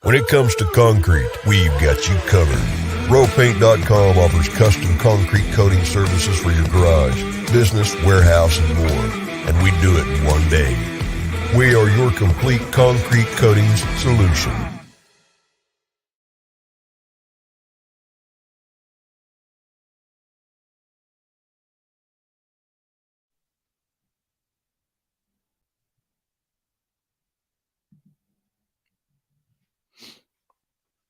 When it comes to concrete, we've got you covered. RowPaint.com offers custom concrete coating services for your garage, business, warehouse, and more. And we do it in one day. We are your complete concrete coatings solution.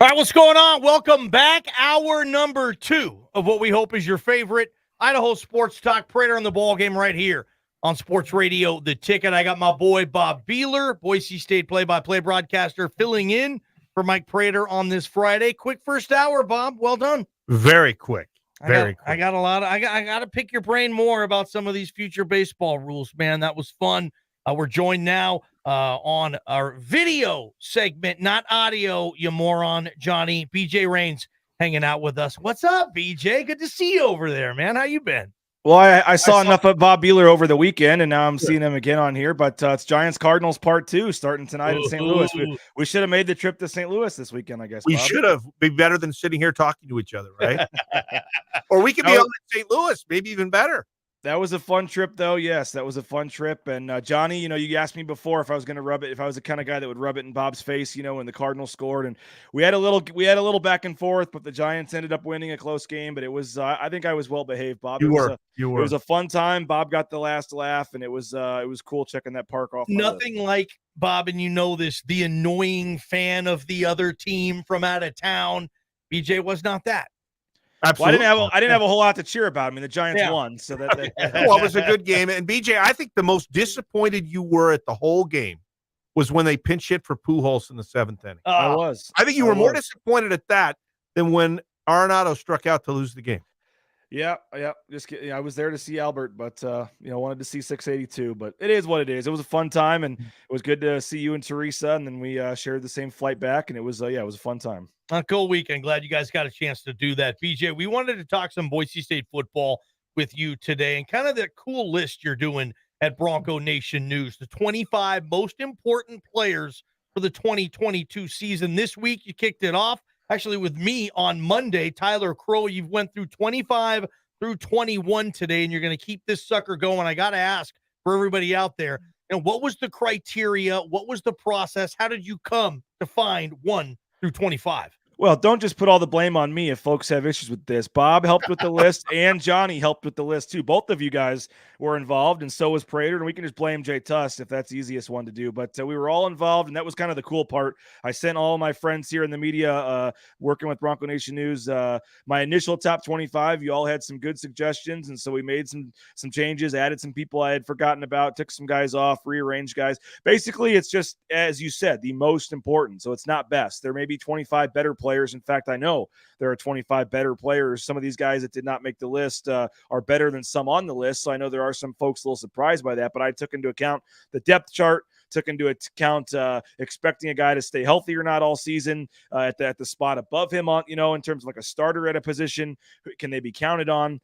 All right, what's going on? Welcome back. Hour number 2 of what we hope is your favorite Idaho Sports Talk. Prater on the Ballgame right here on Sports Radio, The Ticket. I got my boy Bob Beeler, Boise State play-by-play broadcaster, filling in for Mike Prater on this Friday. Quick first hour, Bob. Well done. Very quick. I got to pick your brain more about some of these future baseball rules, man. That was fun. We're joined now on our video segment, not audio, you moron, Johnny. BJ Reynolds hanging out with us. What's up, BJ? Good to see you over there, man. How you been? Well, I saw enough of Bob Beeler over the weekend, and now I'm seeing him again on here. But it's Giants-Cardinals Part 2 starting tonight in St. Louis. We should have made the trip to St. Louis this weekend, I guess. We Bob. should have. Be better than sitting here talking to each other, right? Or we could be on in St. Louis, maybe even better. That was a fun trip, though. Yes, that was a fun trip. And Johnny, you asked me before if I was going to rub it, if I was the kind of guy that would rub it in Bob's face, when the Cardinals scored. And we had a little back and forth, but the Giants ended up winning a close game. But it was, I think I was well behaved, Bob. You were. It was a fun time. Bob got the last laugh, and it was cool checking that park off. Nothing like, Bob, and you know this, the annoying fan of the other team from out of town. BJ was not that. Absolutely. Well, I didn't have a whole lot to cheer about. I mean, the Giants won, so that well, it was a good game. And BJ, I think the most disappointed you were at the whole game was when they pinch hit for Pujols in the 7th inning. I was. I think you were more disappointed at that than when Arenado struck out to lose the game. Yeah. Just kidding. I was there to see Albert, but wanted to see 682. But it is what it is. It was a fun time, and it was good to see you and Teresa. And then we shared the same flight back, and it was a fun time. A cool weekend. Glad you guys got a chance to do that. BJ, we wanted to talk some Boise State football with you today, and kind of the cool list you're doing at Bronco Nation News, the 25 most important players for the 2022 season. This week, you kicked it off actually with me on Monday. Tyler Crow, you've went through 25 through 21 today, and you're going to keep this sucker going. I got to ask for everybody out there, what was the criteria? What was the process? How did you come to find 1 through 25? Well, don't just put all the blame on me if folks have issues with this. Bob helped with the list, and Johnny helped with the list, too. Both of you guys were involved, and so was Prater, and we can just blame Jay Tuss if that's the easiest one to do. But we were all involved, and that was kind of the cool part. I sent all my friends here in the media working with Bronco Nation News my initial top 25. You all had some good suggestions, and so we made some changes, added some people I had forgotten about, took some guys off, rearranged guys. Basically, it's just, as you said, the most important. So it's not best. There may be 25 better players. In fact, I know there are 25 better players. Some of these guys that did not make the list are better than some on the list. So I know there are some folks a little surprised by that, but I took into account the depth chart, took into account expecting a guy to stay healthy or not all season at the spot above him on, in terms of like a starter at a position. Can they be counted on?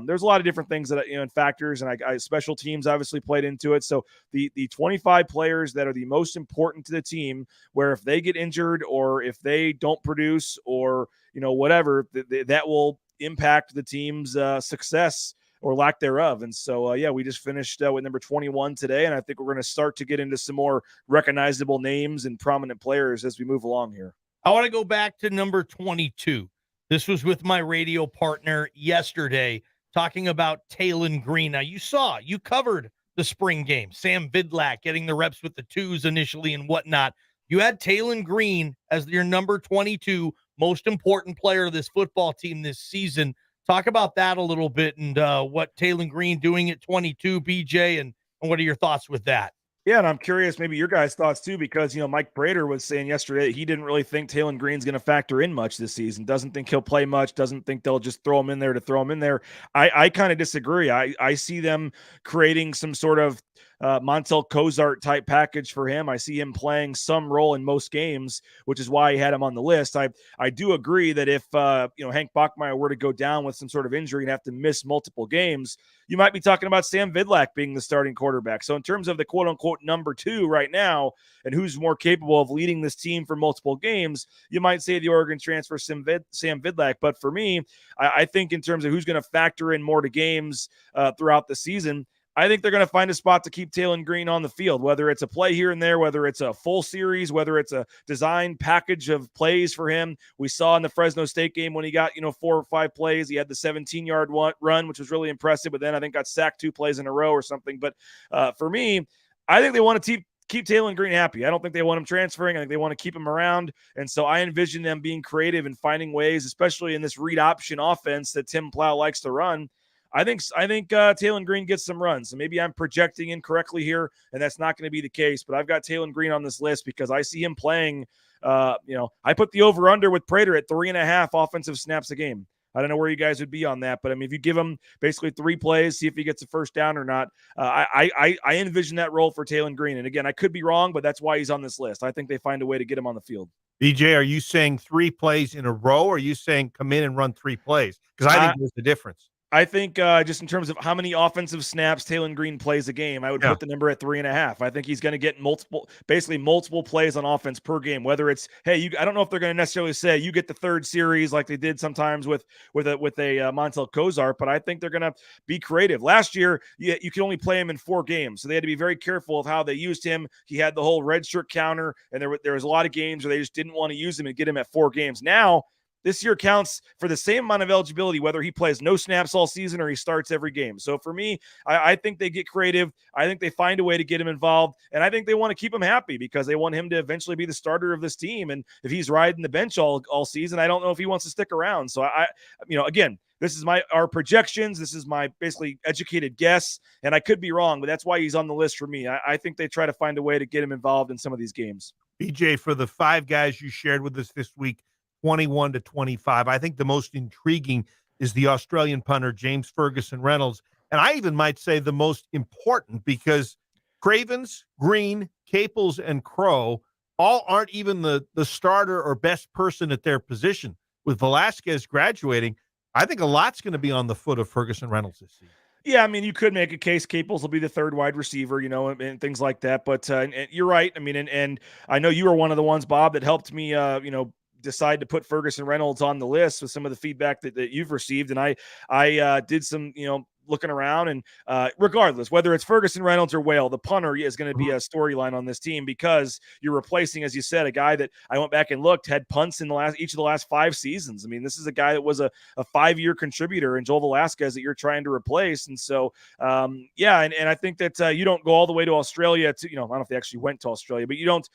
There's a lot of different things that, and factors, and I special teams obviously played into it. So the 25 players that are the most important to the team, where if they get injured or if they don't produce or, whatever, that will impact the team's success or lack thereof. And so, we just finished with number 21 today, and I think we're going to start to get into some more recognizable names and prominent players as we move along here. I want to go back to number 22. This was with my radio partner yesterday, talking about Taylon Green. Now, you covered the spring game. Sam Vidlak getting the reps with the twos initially and whatnot. You had Taylon Green as your number 22 most important player of this football team this season. Talk about that a little bit and what Taylon Green doing at 22, BJ, and what are your thoughts with that? Yeah, and I'm curious maybe your guys' thoughts too, because, Mike Prater was saying yesterday he didn't really think Taylon Green's going to factor in much this season, doesn't think he'll play much, doesn't think they'll just throw him in there to throw him in there. I kind of disagree. I see them creating some sort of Montel Cozart type package for him. I see him playing some role in most games, which is why he had him on the list. I do agree that if Hank Bachmeier were to go down with some sort of injury and have to miss multiple games, you might be talking about Sam Vidlak being the starting quarterback. So in terms of the quote unquote number 2 right now, and who's more capable of leading this team for multiple games, you might say the Oregon transfer Sam Vidlak. But for me, I think in terms of who's going to factor in more to games throughout the season, I think they're going to find a spot to keep Taylon Green on the field, whether it's a play here and there, whether it's a full series, whether it's a design package of plays for him. We saw in the Fresno State game when he got, 4 or 5 plays, he had the 17-yard run, which was really impressive, but then I think got sacked 2 plays in a row or something. But for me, I think they want to keep Taylon Green happy. I don't think they want him transferring. I think they want to keep him around. And so I envision them being creative and finding ways, especially in this read option offense that Tim Plow likes to run. I think Taylon Green gets some runs. So maybe I'm projecting incorrectly here, and that's not going to be the case. But I've got Taylon Green on this list because I see him playing. I put the over/under with Prater at 3.5 offensive snaps a game. I don't know where you guys would be on that, but I mean, if you give him basically 3 plays, see if he gets a first down or not. I envision that role for Taylon Green. And again, I could be wrong, but that's why he's on this list. I think they find a way to get him on the field. BJ, are you saying 3 plays in a row, or are you saying come in and run 3 plays? Because I think there's the difference. I think just in terms of how many offensive snaps Taylon Green plays a game, I would put the number at 3.5. I think he's going to get multiple plays on offense per game. Whether it's, hey, I don't know if they're going to necessarily say you get the 3rd series like they did sometimes with a Montel Cozart, but I think they're going to be creative. Last year, you could only play him in 4 games, so they had to be very careful of how they used him. He had the whole red shirt counter, and there was a lot of games where they just didn't want to use him and get him at 4 games. Now, this year counts for the same amount of eligibility, whether he plays no snaps all season or he starts every game. So for me, I think they get creative. I think they find a way to get him involved, and I think they want to keep him happy because they want him to eventually be the starter of this team. And if he's riding the bench all season, I don't know if he wants to stick around. So again, this is our projections. This is my basically educated guess, and I could be wrong, but that's why he's on the list for me. I think they try to find a way to get him involved in some of these games. BJ, for the 5 guys you shared with us this week, 21 to 25. I think the most intriguing is the Australian punter, James Ferguson Reynolds. And I even might say the most important because Cravens, Green, Caples, and Crow all aren't even the starter or best person at their position. With Velasquez graduating, I think a lot's going to be on the foot of Ferguson Reynolds this season. Yeah, I mean, you could make a case Caples will be the 3rd wide receiver, and things like that. But and you're right. I mean, and I know you were one of the ones, Bob, that helped me, decide to put Ferguson Reynolds on the list with some of the feedback that you've received. And I did some, looking around, and regardless, whether it's Ferguson Reynolds or Whale, the punter is going to be a storyline on this team because you're replacing, as you said, a guy that I went back and looked had punts in each of the last 5 seasons. I mean, this is a guy that was a 5-year contributor in Joel Velasquez that you're trying to replace. And so, and I think that you don't go all the way to Australia to, I don't know if they actually went to Australia, but you don't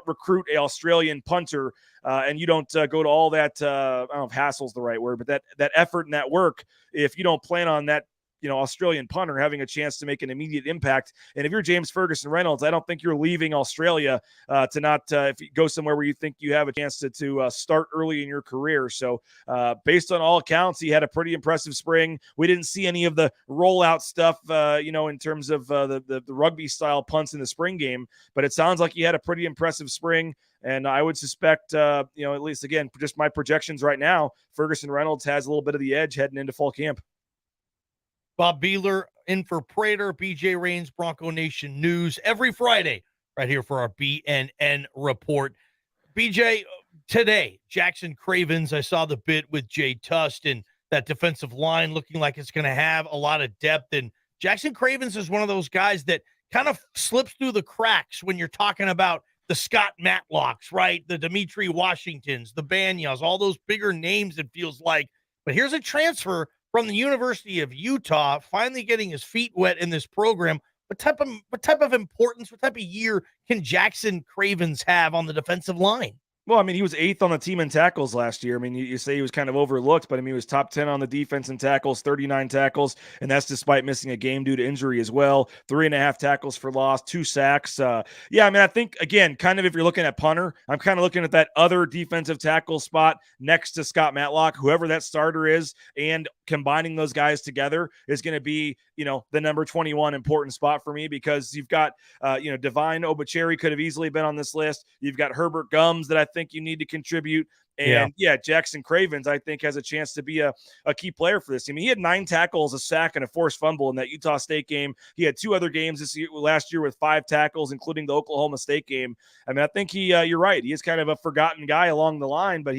recruit a Australian punter and you don't go to all that, I don't know if hassle's the right word, but that effort and that work, if you don't plan on that, Australian punter having a chance to make an immediate impact. And if you're James Ferguson Reynolds, I don't think you're leaving Australia to not if you go somewhere where you think you have a chance to start early in your career. So based on all accounts, he had a pretty impressive spring. We didn't see any of the rollout stuff, in terms of the rugby style punts in the spring game, but it sounds like he had a pretty impressive spring. And I would suspect, at least again, just my projections right now, Ferguson Reynolds has a little bit of the edge heading into fall camp. Bob Beeler in for Prater, BJ Rains, Bronco Nation News every Friday right here for our BNN report. BJ, today, Jackson Cravens, I saw the bit with Jay Tust and that defensive line looking like it's going to have a lot of depth. And Jackson Cravens is one of those guys that kind of slips through the cracks when you're talking about the Scott Matlocks, right? The Dimitri Washingtons, the Banyas, all those bigger names, it feels like. But here's a transfer from the University of Utah, finally getting his feet wet in this program. What type of importance, what type of year can Jackson Cravens have on the defensive line? Well, I mean, he was 8th on the team in tackles last year. I mean, you say he was kind of overlooked, but I mean, he was top 10 on the defense in tackles, 39 tackles, and that's despite missing a game due to injury as well. 3.5 tackles for loss, 2 sacks. Yeah, I mean, I think, again, kind of if you're looking at punter, I'm kind of looking at that other defensive tackle spot next to Scott Matlock, whoever that starter is, and combining those guys together is going to be, the number 21 important spot for me, because you've got, Divine Obucheri could have easily been on this list. You've got Herbert Gums that I think you need to contribute. And Jackson Cravens, I think, has a chance to be a key player for this team. He had 9 tackles, a sack, and a forced fumble in that Utah State game. He had 2 other games last year with 5 tackles, including the Oklahoma State game. I mean, I think you're right. He is kind of a forgotten guy along the line, but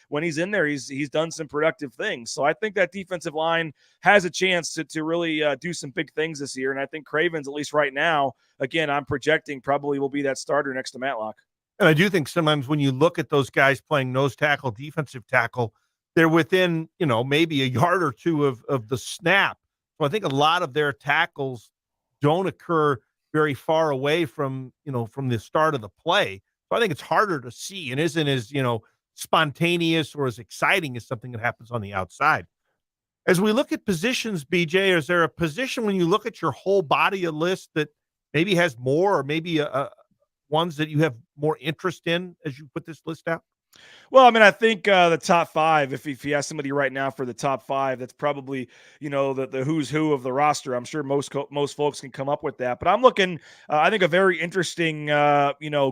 when he's in there, he's done some productive things. So I think that defensive line has a chance to really do some big things this year. And I think Cravens, at least right now, again, I'm projecting probably will be that starter next to Matlock. And I do think sometimes when you look at those guys playing nose tackle, defensive tackle, they're within, maybe a yard or two of the snap. So I think a lot of their tackles don't occur very far away from the start of the play. So I think it's harder to see and isn't as, spontaneous or as exciting as something that happens on the outside. As we look at positions, BJ, is there a position when you look at your whole body of list that maybe has more, or maybe ones that you have more interest in as you put this list out? Well, I mean, I think the top 5, if you ask somebody right now for the top 5, that's probably, the who's who of the roster. I'm sure most folks can come up with that. But I'm looking, I think a very interesting,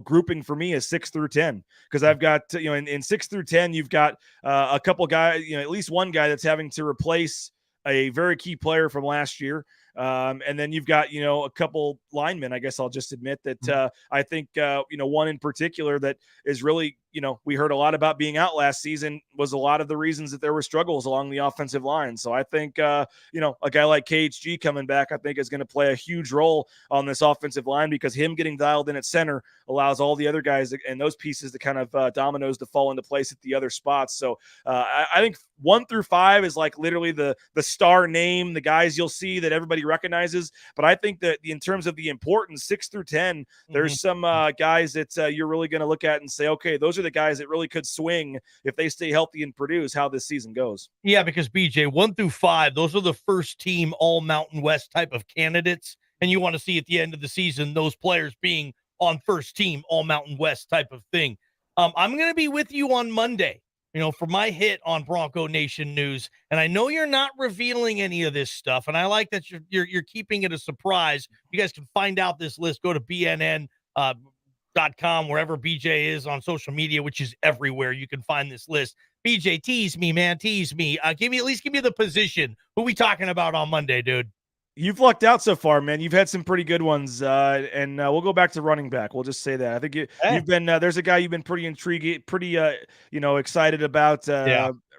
grouping for me is 6 through 10. Because I've got, in 6 through 10, you've got a couple guys, at least one guy that's having to replace a very key player from last year. And then you've got, a couple linemen, I guess I'll just admit that I think, one in particular that is really, we heard a lot about being out last season was a lot of the reasons that there were struggles along the offensive line. So I think, a guy like KHG coming back, I think is going to play a huge role on this offensive line, because him getting dialed in at center allows all the other guys and those pieces to kind of dominoes to fall into place at the other spots. So I think 1 through 5 is like literally the star name, the guys you'll see that everybody recognizes. But I think that in terms of the importance, 6 through 10, there's some guys that you're really going to look at and say, okay, those are the guys that really could swing if they stay healthy and produce how this season goes. Yeah, because BJ, 1 through 5, those are the first team all Mountain West type of candidates. And you want to see at the end of the season, those players being on first team all Mountain West type of thing. I'm going to be with you on Monday, for my hit on Bronco Nation News. And I know you're not revealing any of this stuff. And I like that you're keeping it a surprise. You guys can find out this list. Go to BNN, .com, wherever BJ is on social media, which is everywhere. You can find this list. BJ, tease me, man. Tease me. Give me the position. Who we talking about on Monday, dude? You've lucked out so far, man. You've had some pretty good ones, and we'll go back to running back. We'll just say that. I think you've been there's a guy you've been pretty intrigued, pretty excited about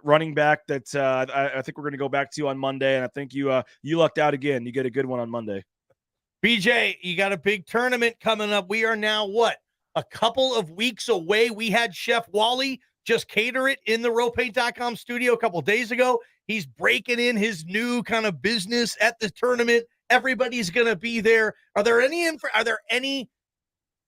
running back that I think we're going to go back to on Monday, and I think you lucked out again. You get a good one on Monday. BJ, you got a big tournament coming up. We are now a couple of weeks away. We had Chef Wally just cater it in the ropaint.com studio a couple of days ago. He's breaking in his new kind of business at the tournament. Everybody's going to be there. Are there any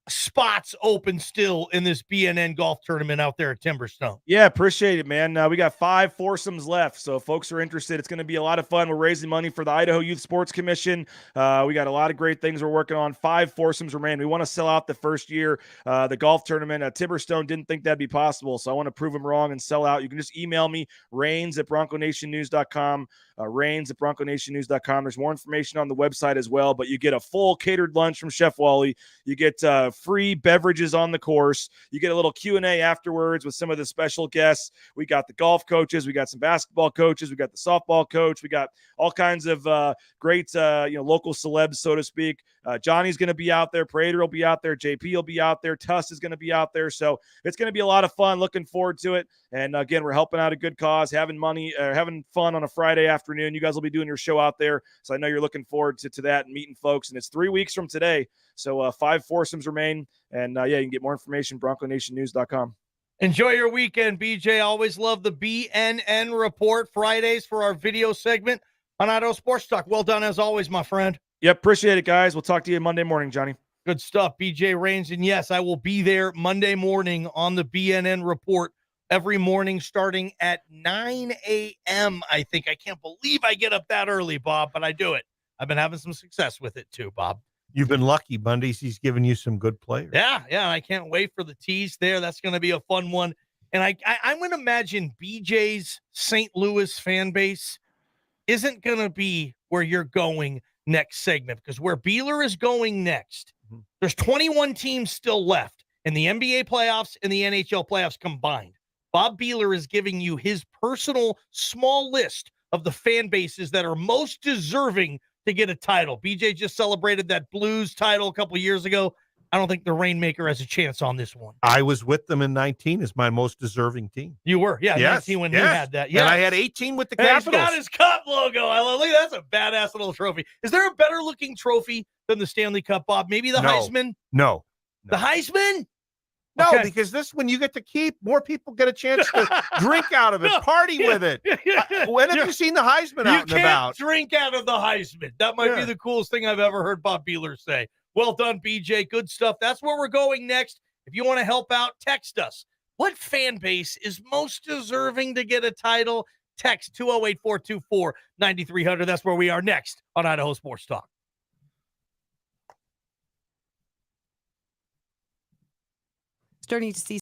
spots open still in this BNN golf tournament out there at Timberstone? Yeah, appreciate it, man. We got 5 foursomes left, so if folks are interested, it's going to be a lot of fun. We're raising money for the Idaho Youth Sports Commission. We got a lot of great things we're working on. 5 foursomes remain. We want to sell out the first year, the golf tournament. Timberstone didn't think that'd be possible, so I want to prove them wrong and sell out. You can just email me, rains@bronconationnews.com, rains@bronconationnews.com. There's more information on the website as well, but you get a full catered lunch from Chef Wally. You get free beverages on the course. You get a little Q&A afterwards with some of the special guests. We got the golf coaches. We got some basketball coaches. We got the softball coach. We got all kinds of great, local celebs, so to speak. Johnny's going to be out there. Prater will be out there. JP will be out there. Tuss is going to be out there. So it's going to be a lot of fun. Looking forward to it. And again, we're helping out a good cause, having fun on a Friday afternoon. You guys will be doing your show out there. So I know you're looking forward to that and meeting folks. And it's 3 weeks from today. So 5 foursomes remain. And you can get more information, bronconationnews.com. Enjoy your weekend, BJ. Always love the BNN Report Fridays for our video segment on Idaho Sports Talk. Well done as always, my friend. Yep, appreciate it, guys. We'll talk to you Monday morning, Johnny. Good stuff, BJ Rains. And yes, I will be there Monday morning on the BNN Report every morning starting at 9 a.m. I think. I can't believe I get up that early, Bob, but I do it. I've been having some success with it too, Bob. You've been lucky, Bundy's. He's given you some good players. Yeah. I can't wait for the tease there. That's going to be a fun one. And I'm going to imagine BJ's St. Louis fan base isn't going to be where you're going next segment, because where Beeler is going next, there's 21 teams still left in the NBA playoffs and the NHL playoffs combined. Bob Beeler is giving you his personal small list of the fan bases that are most deserving to get a title. BJ just celebrated that Blues title a couple years ago. I don't think the Rainmaker has a chance on this one. I was with them in 19 as my most deserving team. You were, yeah, yes, 19 when you had that. Yeah, and I had 18 with the and Capitals. He's got his cup logo. I love, look, that's a badass little trophy. Is there a better looking trophy than the Stanley Cup, Bob? Maybe the Heisman? No. The Heisman? No, Okay. because this one you get to keep. More people get a chance to drink out of it, party with it. When have you seen the Heisman out and about? You can't drink out of the Heisman. That might be the coolest thing I've ever heard Bob Beeler say. Well done, BJ. Good stuff. That's where we're going next. If you want to help out, text us. What fan base is most deserving to get a title? Text 208-424-9300. That's where we are next on Idaho Sports Talk. Starting to see